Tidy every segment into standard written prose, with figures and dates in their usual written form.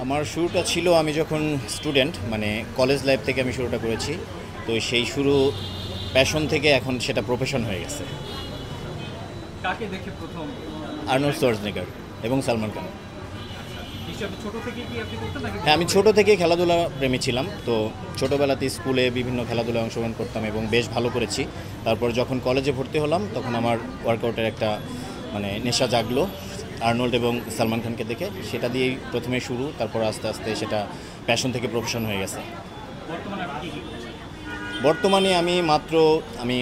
আমার শুরুটা ছিল আমি যখন স্টুডেন্ট মানে কলেজ লাইফ থেকে আমি শুরুটা করেছি। তো সেই শুরু প্যাশন থেকে এখন সেটা প্রফেশন হয়ে গেছে। কাকে দেখে প্রথম আর্নল্ড শোয়ার্জনেগার এবং সালমান খান। হিসাবে ছোট থেকে কি আপনি করতেন নাকি? হ্যাঁ, আমি ছোট থেকে খেলাধুলা প্রেমী ছিলাম। তো ছোটোবেলাতে স্কুলে বিভিন্ন খেলাধুলায় অংশগ্রহণ করতাম এবং বেশ ভালো করেছি। তারপর যখন কলেজে ভর্তি হলাম তখন আমার ওয়ার্কআউটের একটা মানে নেশা জাগলো আর্নল্ড এবং সালমান খানকে দেখে। সেটা দিয়েই প্রথমে শুরু, তারপর আস্তে আস্তে সেটা প্যাশন থেকে প্রফেশন হয়ে গেছে। বর্তমানে আপনি কি করছেন? বর্তমানে আমি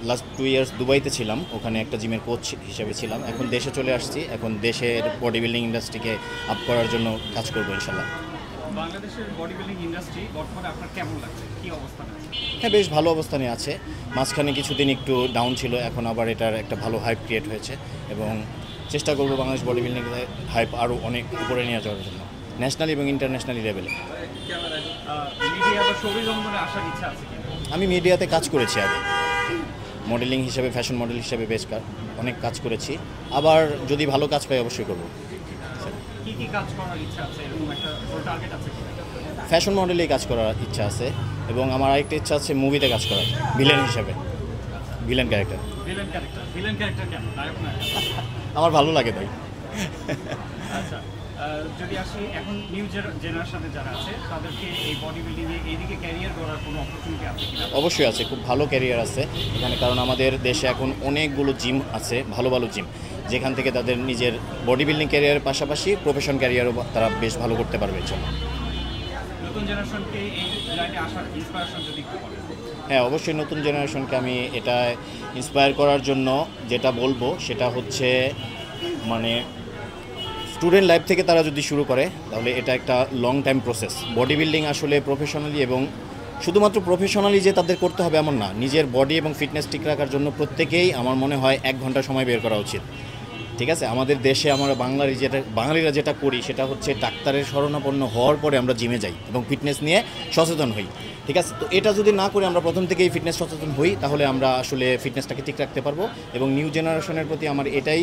লাস্ট 2 ইয়ার্স দুবাইতে ছিলাম, ওখানে একটা জিমের কোচ হিসেবে ছিলাম। এখন দেশে চলে আসছি, এখন দেশের বডি বিল্ডিং ইন্ডাস্ট্রিকে আপ করার জন্য কাজ করবো ইনশাল্লাহ। বাংলাদেশের বডি বিল্ডিং ইন্ডাস্ট্রি বর্তমানে আপনার কেমন লাগছে, কি অবস্থানে আছে? হ্যাঁ, বেশ ভালো অবস্থানে আছে। মাঝখানে কিছুদিন একটু ডাউন ছিল, এখন আবার এটার একটা ভালো হাইপ ক্রিয়েট হয়েছে এবং চেষ্টা করবো বাংলাদেশ বডি বিল্ডিং হাইপ আরও অনেক উপরে নিয়ে যাওয়ার জন্য, ন্যাশনাল এবং ইন্টারন্যাশনাল লেভেলে। মিডিয়া বা শোবিজ অঙ্গনে আসার ইচ্ছা আছে কিনা? আমি মিডিয়াতে কাজ করেছি আগে, মডেলিং হিসেবে, ফ্যাশন মডেল হিসেবে বেশ অনেক কাজ করেছি। আবার যদি ভালো কাজ পাই অবশ্যই করবো। কি কি কাজ করার ইচ্ছা আছে, এরকম একটা টার্গেট আছে কিনা? ফ্যাশন মডেলেই কাজ করার ইচ্ছা আছে এবং আমার আরেকটা ইচ্ছা আছে মুভিতে কাজ করার, ভিলেন হিসেবে, ভিলেন ক্যারেক্টার। ভিলেন ক্যারেক্টার কেন, নায়ক না? আমার ভালো লাগে তাই। আচ্ছা, যদি আসি এখন নিউ জেনারেশনে যারা আছে তাদেরকে এই বডি বিল্ডিংয়ে এইদিকে ক্যারিয়ার করার কোনো অপরচুনিটি আছে কিনা? অবশ্যই আছে, খুব ভালো ক্যারিয়ার আছে এখানে, কারণ আমাদের দেশে এখন অনেকগুলো জিম আছে, ভালো ভালো জিম, যেখান থেকে তাদের নিজের বডি বিল্ডিং ক্যারিয়ারের পাশাপাশি প্রফেশন ক্যারিয়ারও তারা বেশ ভালো করতে পারবে জন্য। নতুন জেনারেশনকে এই লাইনে আসার ইন্সপিরেশন যদি একটু বলেন। হ্যাঁ, অবশ্যই নতুন জেনারেশনকে আমি এটা ইন্সপায়ার করার জন্য যেটা বলবো সেটা হচ্ছে মানে স্টুডেন্ট লাইফ থেকে তারা যদি শুরু করে তাহলে এটা একটা long time process. Body building আসলে প্রফেশনালি এবং শুধুমাত্র প্রফেশনালি যে তাদের করতে হবে এমন না, নিজের বডি এবং ফিটনেস ঠিক রাখার জন্য প্রত্যেকেই আমার মনে হয় 1 ঘন্টা সময় বের করা উচিত। ঠিক আছে, আমাদের দেশে আমরা বাঙালিরা যেটা করি সেটা হচ্ছে ডাক্তারের শরণাপন্ন হওয়ার পরে আমরা জিমে যাই এবং ফিটনেস নিয়ে সচেতন হই। ঠিক আছে, তো এটা যদি না করে আমরা প্রথম থেকেই ফিটনেস সচেতন হই তাহলে আমরা আসলে ফিটনেসটাকে ঠিক রাখতে পারবো। এবং নিউ জেনারেশনের প্রতি আমার এটাই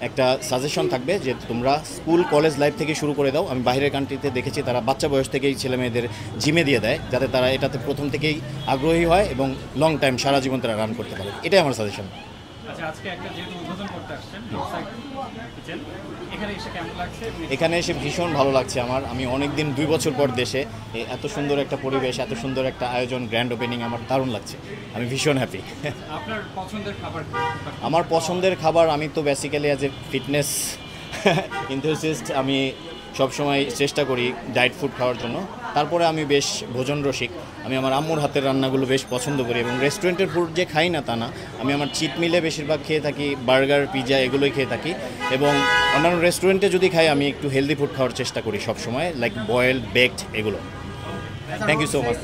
একটা সাজেশন থাকবে যে তোমরা স্কুল কলেজ লাইফ থেকে শুরু করে দাও। আমি বাইরের কান্ট্রিতে দেখেছি তারা বাচ্চা বয়স থেকেই ছেলে মেয়েদের জিমে দিয়ে দেয়, যাতে তারা এটাতে প্রথম থেকেই আগ্রহী হয় এবং লং টাইম সারা জীবন তারা রান করতে পারে। এটাই আমার সাজেশন। আচ্ছা, আজকে একটা যেহেতু উদ্বোধন করতে আসছেন রোডসাইড কিচেন, এখানে এসে কেমন লাগছে? এখানে এসে ভীষণ ভালো লাগছে আমার। আমি অনেক দিন 2 বছর পর দেশে, এত সুন্দর একটা পরিবেশ, এত সুন্দর একটা আয়োজন, গ্র্যান্ড ওপেনিং, আমার দারুণ লাগছে। আমি ভীষণ হ্যাপি। আপনার পছন্দের খাবার কি? আমার পছন্দের খাবার, আমি তো বেসিক্যালি অ্যাজ এ ফিটনেস ইনথুসিয়াস্ট, আমি সবসময় চেষ্টা করি ডায়েট ফুড খাওয়ার জন্য। তারপরে আমি বেশ ভোজন রসিক, আমি আমার আম্মুর হাতের রান্নাগুলো বেশ পছন্দ করি এবং রেস্টুরেন্টের ফুড যে খাই না তা না, আমি আমার চিট মিলে বেশিরভাগ খেয়ে থাকি, বার্গার, পিৎজা এগুলোই খেয়ে থাকি। এবং অন্যান্য রেস্টুরেন্টে যদি খাই আমি একটু হেলদি ফুড খাওয়ার চেষ্টা করি সবসময়, লাইক বয়েলড, বেকড এগুলো। Thank you so much.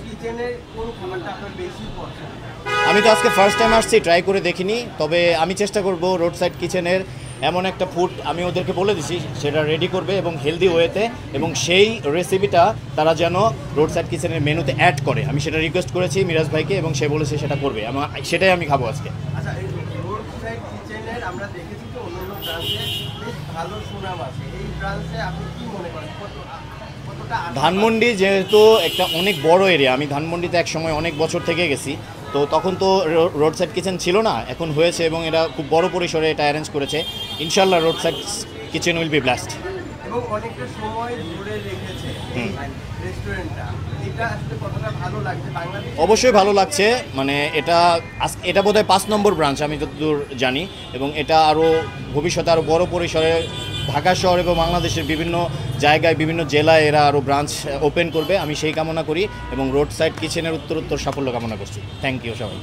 আমি তো আজকে ফার্স্ট টাইম আসছি, ট্রাই করে দেখিনি, তবে আমি চেষ্টা করব রোড সাইড কিচেনের এমন একটা ফুড আমি ওদেরকে বলে দিছি সেটা রেডি করবে এবং হেলদি ওয়েতে, এবং সেই রেসিপিটা তারা যেন রোড সাইড কিচেনের মেনুতে অ্যাড করে। আমি সেটা রিকোয়েস্ট করেছি মিরাজ ভাইকে এবং সে বলেছে সেটা করবে, সেটাই আমি খাবো আজকে। আচ্ছা, এই রোড সাইড কিচেনের আমরা দেখেছি তো অন্যান্য ব্রাঞ্চে বেশ ভালো সুনাম আছে, এই ব্রাঞ্চে আপনি কি মনে করেন কতটা? ধানমন্ডি যেহেতু একটা অনেক বড় এরিয়া, আমি ধানমন্ডিতে এক সময় অনেক বছর থেকে গেছি, তো তখন তো রোড সাইড কিচেন ছিল না, এখন হয়েছে এবং এটা খুব বড় পরিসরে এটা অ্যারেঞ্জ করেছে। ইনশাল্লাহ road side kitchen will be blast. এবং অনেকটা সময় ধরে রেখেছে রেস্টুরেন্টটা, এটা আসলে কতটা ভালো লাগছে বাংলাদেশ? অবশ্যই ভালো লাগছে, মানে এটা বোধহয় 5 নম্বর ব্রাঞ্চ আমি যতদূর জানি, এবং এটা আরও ভবিষ্যতে আরও বড় পরিসরে ঢাকা শহর এবং বাংলাদেশের বিভিন্ন জায়গায়, বিভিন্ন জেলায় এরা আরও ব্রাঞ্চ ওপেন করবে, আমি সেই কামনা করি এবং রোড সাইড কিচেনের উত্তরোত্তর সাফল্য কামনা করছি। থ্যাংক ইউ সবাই।